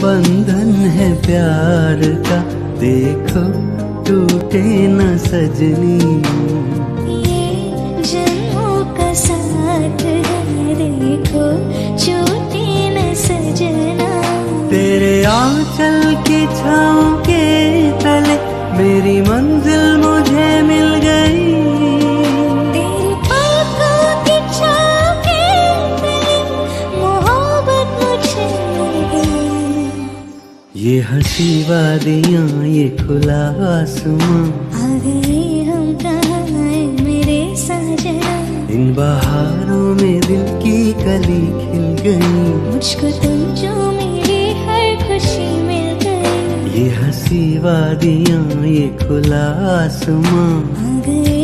बंधन है प्यार का, देखो टूटे न सजनी। ये जन्मों का साथ है, देखो छूटे न सजना। तेरे आंचल की छाँव के तले मेरी मंजिल मुझे मिल गई। तेरी पलकों की छाँव के तले मोहब्बत मुझे मिल गई। ये हंसी वादियाँ, ये खुला आसमां, आ गए हम कहाँ है मेरे साजना। इन बहारों में दिल की कली खिल गई। मुझको तुम जो मेरी हर खुशी मिल गई। ये हंसी वादियाँ, ये खुला आसमां, आ गए